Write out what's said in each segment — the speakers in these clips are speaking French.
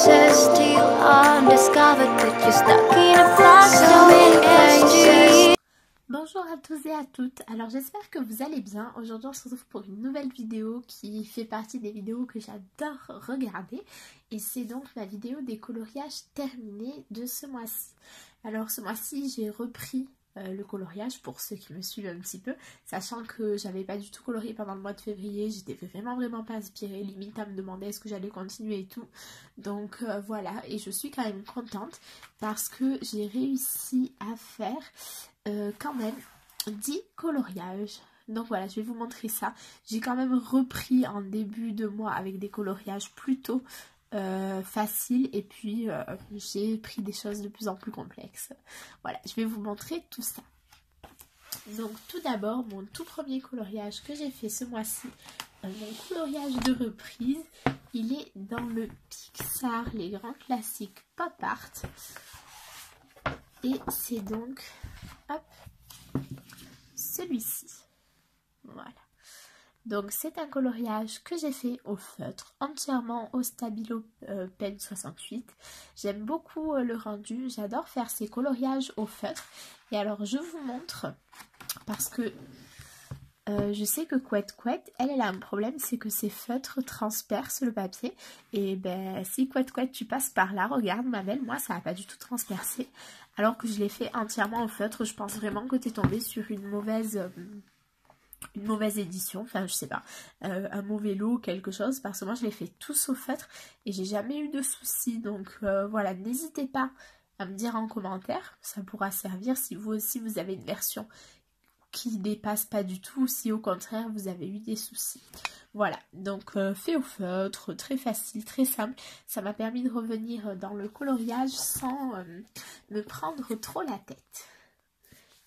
faces till undiscovered, but you're stuck in a past. So many places. Bonjour à tous et à toutes, alors j'espère que vous allez bien. Aujourd'hui on se retrouve pour une nouvelle vidéo qui fait partie des vidéos que j'adore regarder. Et c'est donc la vidéo des coloriages terminés de ce mois-ci. Alors ce mois-ci j'ai repris le coloriage pour ceux qui me suivent un petit peu, sachant que j'avais pas du tout colorié pendant le mois de février, j'étais vraiment pas inspirée, limite à me demander est-ce que j'allais continuer et tout. Donc voilà, et je suis quand même contente parce que j'ai réussi à faire quand même 10 coloriages. Donc voilà, je vais vous montrer ça. J'ai quand même repris en début de mois avec des coloriages plutôt faciles, et puis j'ai pris des choses de plus en plus complexes. Voilà, je vais vous montrer tout ça. Donc tout d'abord, mon tout premier coloriage que j'ai fait ce mois-ci, mon coloriage de reprise, il est dans le Pixar, les grands classiques pop art. Et c'est donc, hop, celui-ci. Voilà. Donc c'est un coloriage que j'ai fait au feutre, entièrement au Stabilo Pen 68. J'aime beaucoup le rendu, j'adore faire ces coloriages au feutre. Et alors je vous montre, parce que je sais que Couette Couette, elle a un problème, c'est que ses feutres transpercent le papier. Et ben si Couette Couette tu passes par là, regarde ma belle, moi ça n'a pas du tout transpercé. Alors que je l'ai fait entièrement au feutre, je pense vraiment que tu es tombée sur une mauvaise édition, enfin je sais pas, un mauvais lot ou quelque chose, parce que moi je l'ai fait tous au feutre et j'ai jamais eu de soucis. Donc voilà, n'hésitez pas à me dire en commentaire, ça pourra servir si vous aussi vous avez une version qui dépasse pas du tout, si au contraire vous avez eu des soucis. Voilà, donc fait au feutre, très facile, très simple. Ça m'a permis de revenir dans le coloriage sans me prendre trop la tête.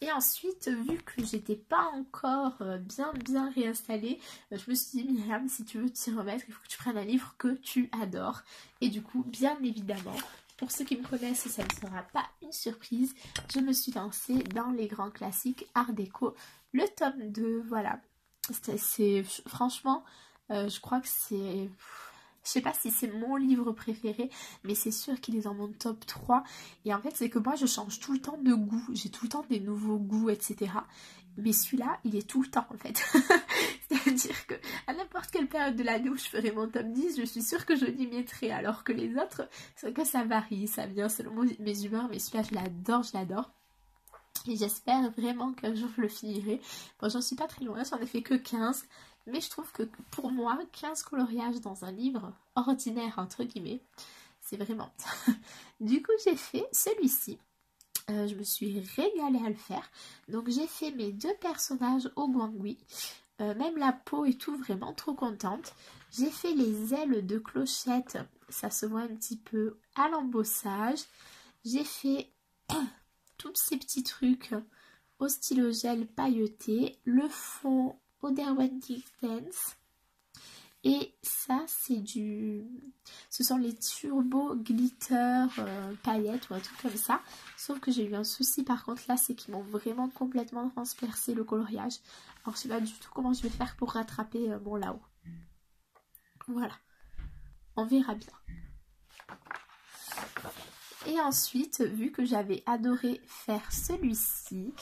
Et ensuite, vu que j'étais pas encore bien réinstallée, je me suis dit, Myriam, si tu veux t'y remettre, il faut que tu prennes un livre que tu adores. Et du coup, bien évidemment, pour ceux qui me connaissent, ça ne sera pas une surprise, je me suis lancée dans les grands classiques Art déco, le tome 2, voilà. C'est franchement, je crois que c'est... Je sais pas si c'est mon livre préféré, mais c'est sûr qu'il est dans mon top 3. Et en fait, c'est que moi, je change tout le temps de goût. J'ai tout le temps des nouveaux goûts, etc. Mais celui-là, il est tout le temps, en fait. C'est-à-dire que à n'importe quelle période de l'année où je ferai mon top 10, je suis sûre que je l'y mettrai. Alors que les autres, c'est que ça varie, ça vient selon mes humeurs. Mais celui-là, je l'adore. Et j'espère vraiment qu'un jour je le finirai. Bon, j'en suis pas très loin, j'en ai fait que 15. Mais je trouve que pour moi, 15 coloriages dans un livre ordinaire, entre guillemets, c'est vraiment... Du coup, j'ai fait celui-ci. Je me suis régalée à le faire. Donc, j'ai fait mes deux personnages au guangui. Même la peau et tout, vraiment trop contente. J'ai fait les ailes de Clochette. Ça se voit un petit peu à l'embossage. J'ai fait tous ces petits trucs au stylo gel pailleté. Le fond au Derwent Dance. Et ça, c'est ce sont les turbo glitter paillettes ou un truc comme ça. Sauf que j'ai eu un souci par contre là, c'est qu'ils m'ont vraiment complètement transpercé le coloriage. Alors je sais pas du tout comment je vais faire pour rattraper mon là-haut. Voilà. On verra bien. Et ensuite, vu que j'avais adoré faire celui-ci,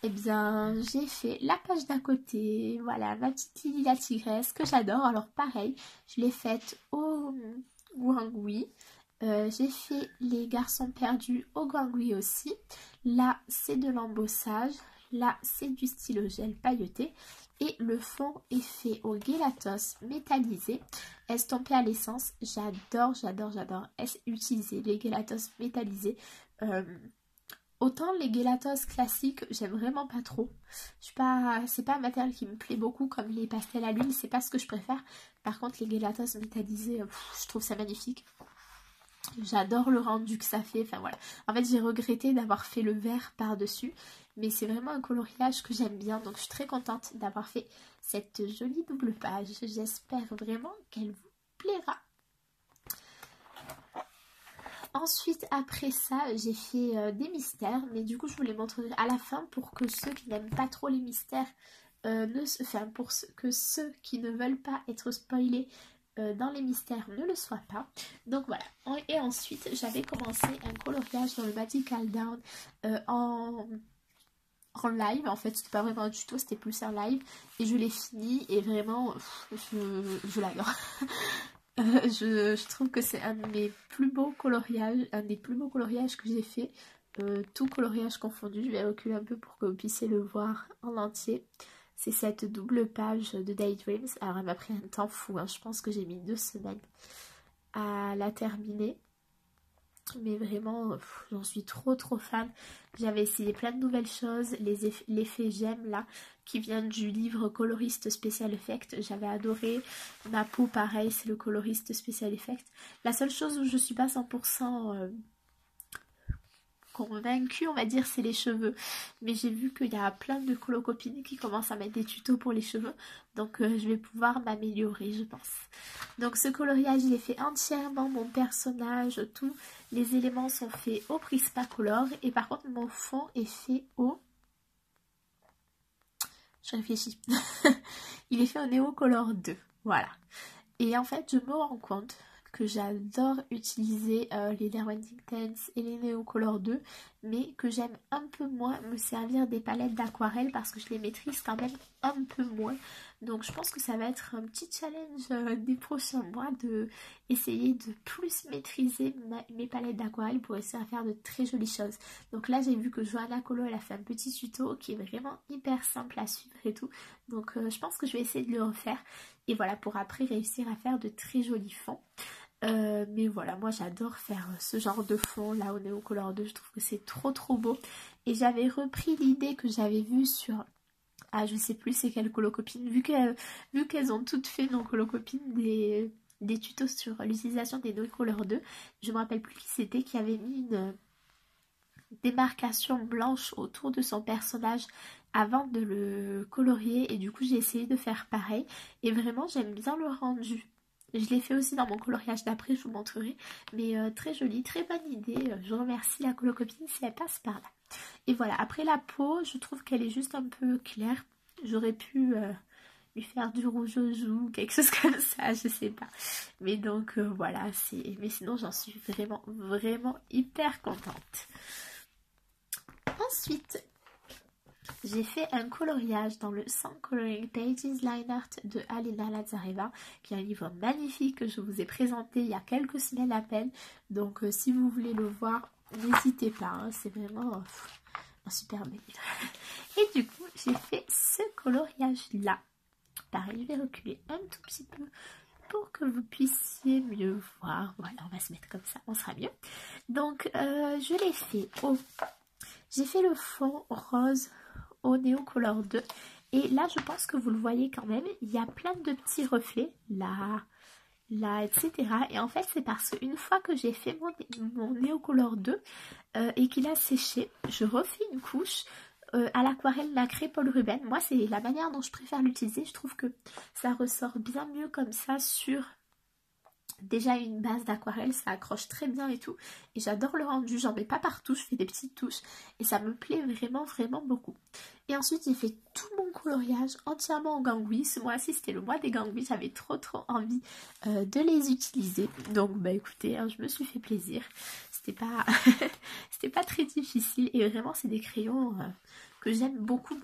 eh bien, j'ai fait la page d'à côté, voilà, ma petite Lily la tigresse que j'adore. Alors pareil, je l'ai faite au guangui. J'ai fait les garçons perdus au guangui aussi. Là, c'est de l'embossage. Là, c'est du stylo gel pailleté. Et le fond est fait au gelatos métallisé, estompé à l'essence. J'adore utiliser les gelatos métallisés. Autant les gelatos classiques, j'aime vraiment pas trop. C'est pas un matériel qui me plaît beaucoup, comme les pastels à l'huile, c'est pas ce que je préfère. Par contre, les gelatos métallisés, je trouve ça magnifique. J'adore le rendu que ça fait, enfin voilà. En fait, j'ai regretté d'avoir fait le vert par-dessus, mais c'est vraiment un coloriage que j'aime bien. Donc, je suis très contente d'avoir fait cette jolie double page. J'espère vraiment qu'elle vous plaira. Ensuite, après ça, j'ai fait des mystères, mais du coup, je vous les montrerai à la fin pour que ceux qui n'aiment pas trop les mystères, pour que ceux qui ne veulent pas être spoilés dans les mystères ne le soit pas. Donc voilà. Et ensuite, j'avais commencé un coloriage dans le Magical Down en live. En fait, c'était pas vraiment un tuto, c'était plus un live. Et je l'ai fini et vraiment, je l'adore. Je trouve que c'est un de mes plus beaux coloriages, un des plus beaux coloriages que j'ai fait. Tout coloriage confondu. Je vais reculer un peu pour que vous puissiez le voir en entier. C'est cette double page de Daydreams. Alors elle m'a pris un temps fou, hein. Je pense que j'ai mis 2 semaines à la terminer. Mais vraiment, j'en suis trop fan. J'avais essayé plein de nouvelles choses. L'effet j'aime là, qui vient du livre Coloriste Special Effect. J'avais adoré. Ma peau, pareil, c'est le Coloriste Special Effect. La seule chose où je suis pas 100% convaincue, on va dire, c'est les cheveux. Mais j'ai vu qu'il y a plein de colocopines qui commencent à mettre des tutos pour les cheveux. Donc je vais pouvoir m'améliorer, je pense. Donc ce coloriage, il est fait entièrement, mon personnage, tous les éléments sont faits au Prismacolor. Et par contre, mon fond est fait au... Je réfléchis. Il est fait au Neocolor 2. Voilà. Et en fait, je me rends compte que j'adore utiliser les Derwent Intense et les Neocolor 2, mais que j'aime un peu moins me servir des palettes d'aquarelle parce que je les maîtrise quand même un peu moins. Donc je pense que ça va être un petit challenge des prochains mois de essayer de plus maîtriser mes palettes d'aquarelle pour essayer de faire de très jolies choses. Donc là j'ai vu que Johanna Colo elle a fait un petit tuto qui est vraiment hyper simple à suivre et tout. Donc je pense que je vais essayer de le refaire et voilà, pour après réussir à faire de très jolis fonds. Mais voilà, moi j'adore faire ce genre de fond là au Neocolor 2, je trouve que c'est trop beau. Et j'avais repris l'idée que j'avais vue sur... Ah, je sais plus c'est quelle colocopine, vu qu'elles ont toutes fait, nos colocopines, des tutos sur l'utilisation des Neocolor 2. Je me rappelle plus qui c'était qui avait mis une démarcation blanche autour de son personnage avant de le colorier. Et du coup j'ai essayé de faire pareil. Et vraiment j'aime bien le rendu. Je l'ai fait aussi dans mon coloriage d'après, je vous montrerai. Mais très joli, très bonne idée. Je remercie la colocopine si elle passe par là. Et voilà, après la peau, je trouve qu'elle est juste un peu claire. J'aurais pu lui faire du rouge aux joues, quelque chose comme ça, je sais pas. Mais donc voilà, mais sinon j'en suis vraiment hyper contente. Ensuite, j'ai fait un coloriage dans le Sun Coloring Pages Line Art de Alina Lazareva, qui est un livre magnifique que je vous ai présenté il y a quelques semaines à peine. Donc si vous voulez le voir, n'hésitez pas, hein, c'est vraiment un super bel livre. Et du coup, j'ai fait ce coloriage-là. Pareil, je vais reculer un tout petit peu pour que vous puissiez mieux voir. Voilà, on va se mettre comme ça, on sera mieux. Donc, je l'ai fait au... J'ai fait le fond rose au Neocolor 2. Et là, je pense que vous le voyez quand même. Il y a plein de petits reflets. Là, etc. Et en fait, c'est parce qu'une fois que j'ai fait mon Neocolor 2 et qu'il a séché, je refais une couche à l'aquarelle nacrée Paul Ruben. Moi, c'est la manière dont je préfère l'utiliser. Je trouve que ça ressort bien mieux comme ça sur... Déjà une base d'aquarelle, ça accroche très bien et tout. Et j'adore le rendu, j'en mets pas partout, je fais des petites touches. Et ça me plaît vraiment beaucoup. Et ensuite j'ai fait tout mon coloriage entièrement en gangouis. Ce mois-ci c'était le mois des gangouis, j'avais trop envie de les utiliser. Donc bah écoutez, hein, je me suis fait plaisir. C'était pas, c'était pas très difficile. Et vraiment c'est des crayons que j'aime beaucoup.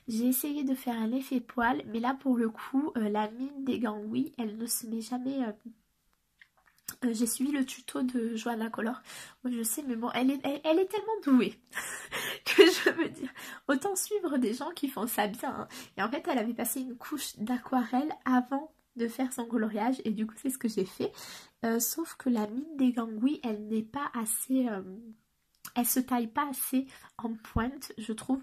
J'ai essayé de faire un effet poil, mais là pour le coup, la mine des gangouis, elle ne se met jamais... j'ai suivi le tuto de Johanna Color. Moi je sais, mais bon, elle est tellement douée que je veux dire. Autant suivre des gens qui font ça bien. Hein. Et en fait, elle avait passé une couche d'aquarelle avant de faire son coloriage. Et du coup, c'est ce que j'ai fait. Sauf que la mine des gangouis, elle n'est pas assez... elle se taille pas assez en pointe, je trouve.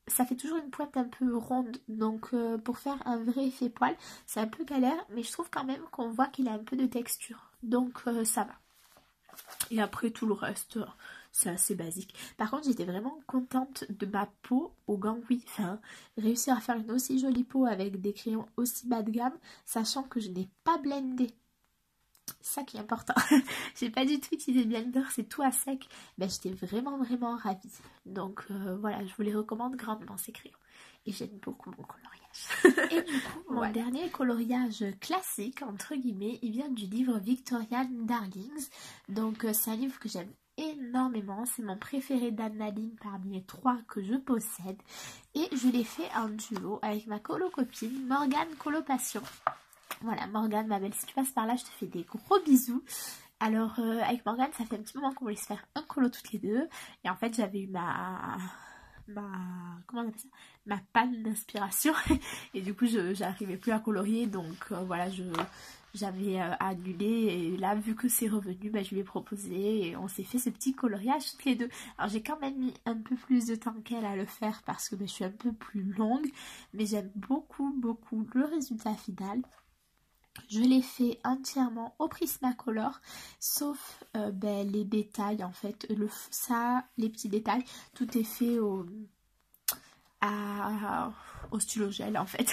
Ça fait toujours une pointe un peu ronde, donc pour faire un vrai effet poil, c'est un peu galère, mais je trouve quand même qu'on voit qu'il a un peu de texture, donc ça va. Et après tout le reste, c'est assez basique. Par contre, j'étais vraiment contente de ma peau au gangouis. Enfin, réussir à faire une aussi jolie peau avec des crayons aussi bas de gamme, sachant que je n'ai pas blendé. C'est ça qui est important. J'ai pas du tout utilisé blender, c'est tout à sec. Ben, j'étais vraiment ravie. Donc voilà, je vous les recommande grandement ces crayons. et j'aime beaucoup mon coloriage. Et du coup, mon dernier coloriage classique, entre guillemets, il vient du livre Victorian Darlings. Donc c'est un livre que j'aime énormément, c'est mon préféré d'Annaline parmi les 3 que je possède. Et je l'ai fait en duo avec ma colo-copine Morgane Colopassion. Voilà, Morgane, ma belle, si tu passes par là, je te fais des gros bisous. Alors, avec Morgane, ça fait un petit moment qu'on voulait se faire un colo toutes les deux. Et en fait, j'avais eu comment on appelle ça, ma panne d'inspiration. Et du coup, j'arrivais plus à colorier. Donc, voilà, j'avais annulé. Et là, vu que c'est revenu, bah, je lui ai proposé. Et on s'est fait ce petit coloriage toutes les deux. Alors, j'ai quand même mis un peu plus de temps qu'elle à le faire parce que bah, je suis un peu plus longue. Mais j'aime beaucoup, beaucoup le résultat final. Je l'ai fait entièrement au Prismacolor, sauf les détails en fait, les petits détails, tout est fait au stylo gel en fait.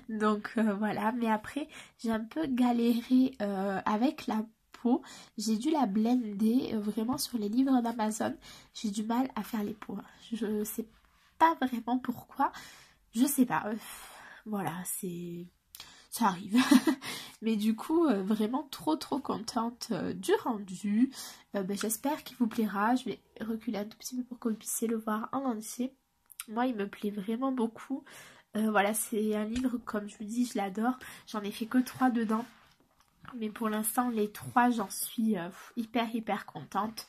Donc voilà, mais après j'ai un peu galéré avec la peau, j'ai dû la blender vraiment sur les livres d'Amazon, j'ai du mal à faire les peaux, je sais pas vraiment pourquoi, je sais pas, voilà, ça arrive. Mais du coup, vraiment trop contente du rendu. J'espère qu'il vous plaira. Je vais reculer un tout petit peu pour que vous puissiez le voir en entier. Moi, il me plaît vraiment beaucoup. Voilà, c'est un livre, comme je vous dis, je l'adore. J'en ai fait que 3 dedans. Mais pour l'instant, les 3, j'en suis hyper contente.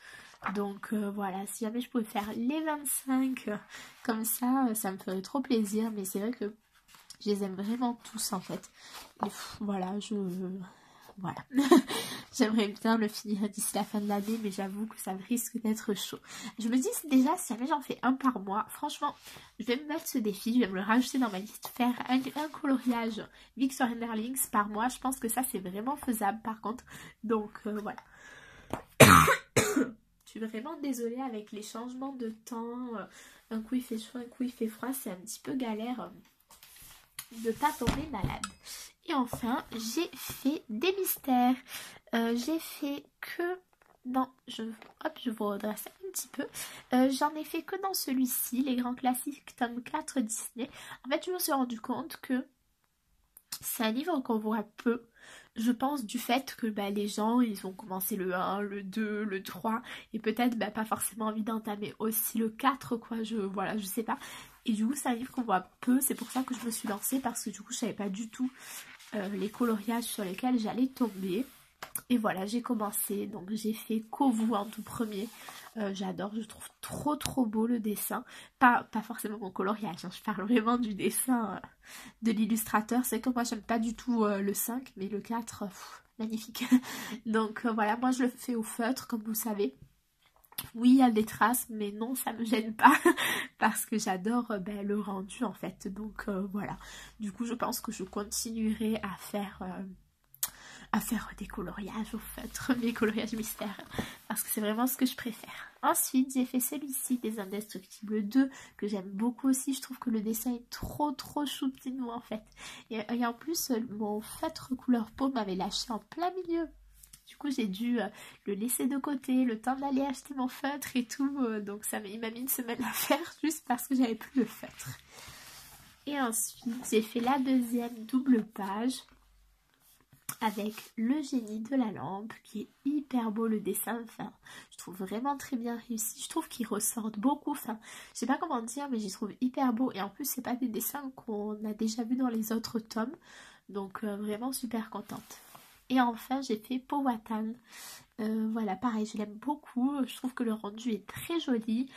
Donc voilà, si jamais je pouvais faire les 25 comme ça me ferait trop plaisir. Mais c'est vrai que je les aime vraiment tous en fait. Et voilà, voilà. J'aimerais bien le finir d'ici la fin de l'année, mais j'avoue que ça risque d'être chaud. Je me dis déjà, si jamais j'en fais un par mois, franchement, je vais me mettre ce défi, je vais me le rajouter dans ma liste. Faire un coloriage Victorian Darlings par mois, je pense que ça c'est vraiment faisable par contre. Donc voilà. Je suis vraiment désolée avec les changements de temps. Un coup il fait chaud, un coup il fait froid, c'est un petit peu galère de pas tomber malade. Et enfin, j'ai fait des mystères. J'ai fait que dans... je vous redresse un petit peu. J'en ai fait que dans celui-ci, les grands classiques tome 4 Disney. En fait, je me suis rendu compte que c'est un livre qu'on voit peu. Je pense du fait que les gens, ils ont commencé le 1, le 2, le 3 et peut-être pas forcément envie d'entamer aussi le 4 quoi, voilà, je sais pas. Et du coup, c'est un livre qu'on voit peu, c'est pour ça que je me suis lancée parce que du coup, je savais pas du tout les coloriages sur lesquels j'allais tomber. Et voilà, j'ai commencé, donc j'ai fait Kovu en tout premier. J'adore, je trouve trop beau le dessin. Pas forcément mon coloriage, hein, je parle vraiment du dessin de l'illustrateur. C'est que moi j'aime pas du tout le 5, mais le 4, magnifique. Donc voilà, moi je le fais au feutre, comme vous savez. Oui, il y a des traces, mais non, ça me gêne pas parce que j'adore le rendu en fait. Donc voilà, du coup je pense que je continuerai à faire des coloriages au feutre, mes coloriages mystères, parce que c'est vraiment ce que je préfère. Ensuite, j'ai fait celui-ci, des Indestructibles 2, que j'aime beaucoup aussi. Je trouve que le dessin est trop choupinous en fait. Et en plus, mon feutre couleur peau m'avait lâché en plein milieu. Du coup, j'ai dû le laisser de côté, le temps d'aller acheter mon feutre et tout. Donc, il m'a mis une semaine à faire juste parce que j'avais plus le feutre. Et ensuite, j'ai fait la deuxième double page avec le génie de la lampe, qui est hyper beau le dessin. Enfin, je trouve vraiment très bien réussi. Je trouve qu'ils ressortent beaucoup. Enfin, je sais pas comment dire, mais j'y trouve hyper beau. Et en plus, c'est pas des dessins qu'on a déjà vus dans les autres tomes. Donc, vraiment super contente. Et enfin, j'ai fait Powhatan. Voilà, pareil, je l'aime beaucoup. Je trouve que le rendu est très joli.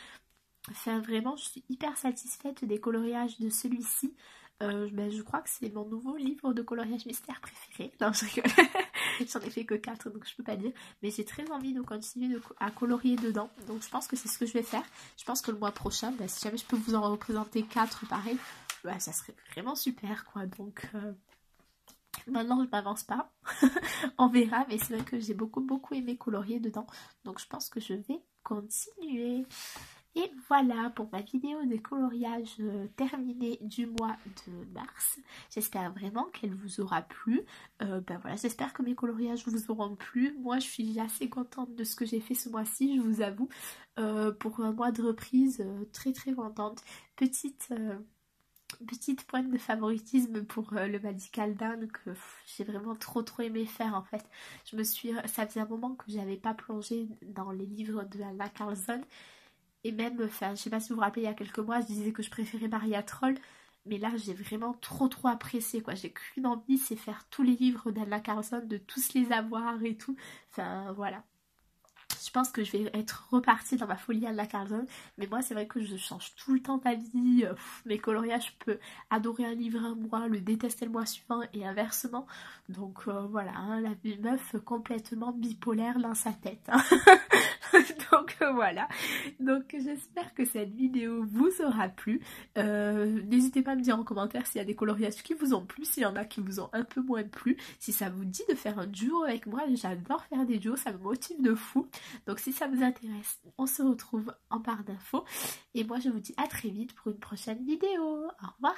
Enfin, vraiment, je suis hyper satisfaite des coloriages de celui-ci. Je crois que c'est mon nouveau livre de coloriage mystère préféré. Non, je rigole. J'en ai fait que 4, donc je peux pas dire. Mais j'ai très envie de continuer à colorier dedans. Donc je pense que c'est ce que je vais faire. Je pense que le mois prochain, si jamais je peux vous en représenter 4 pareil, ça serait vraiment super quoi. Donc... maintenant je m'avance pas, on verra, mais c'est vrai que j'ai beaucoup aimé colorier dedans, donc je pense que je vais continuer. Et voilà pour ma vidéo de coloriage terminée du mois de mars. J'espère vraiment qu'elle vous aura plu. Voilà, j'espère que mes coloriages vous auront plu. Moi je suis assez contente de ce que j'ai fait ce mois-ci, je vous avoue. Pour un mois de reprise, très contente. Petite petite pointe de favoritisme pour le Magical Dan que j'ai vraiment trop aimé faire en fait. Ça faisait un moment que j'avais pas plongé dans les livres de Anna Carlson et même, enfin je sais pas si vous vous rappelez, il y a quelques mois je disais que je préférais Maria Troll, mais là j'ai vraiment trop apprécié quoi. J'ai qu'une envie, c'est faire tous les livres d'Anna Carlson, de tous les avoir et tout. Enfin voilà. Je pense que je vais être repartie dans ma folie à la Carlson, mais moi c'est vrai que je change tout le temps d'avis. Mes coloriages, je peux adorer un livre un mois, le détester le mois suivant et inversement. Donc voilà, hein, la meuf complètement bipolaire dans sa tête. Hein. Donc voilà, donc j'espère que cette vidéo vous aura plu. N'hésitez pas à me dire en commentaire s'il y a des coloriages qui vous ont plu, s'il y en a qui vous ont un peu moins plu, si ça vous dit de faire un duo avec moi. J'adore faire des duos, ça me motive de fou. Donc si ça vous intéresse, on se retrouve en barre d'infos et moi je vous dis à très vite pour une prochaine vidéo. Au revoir.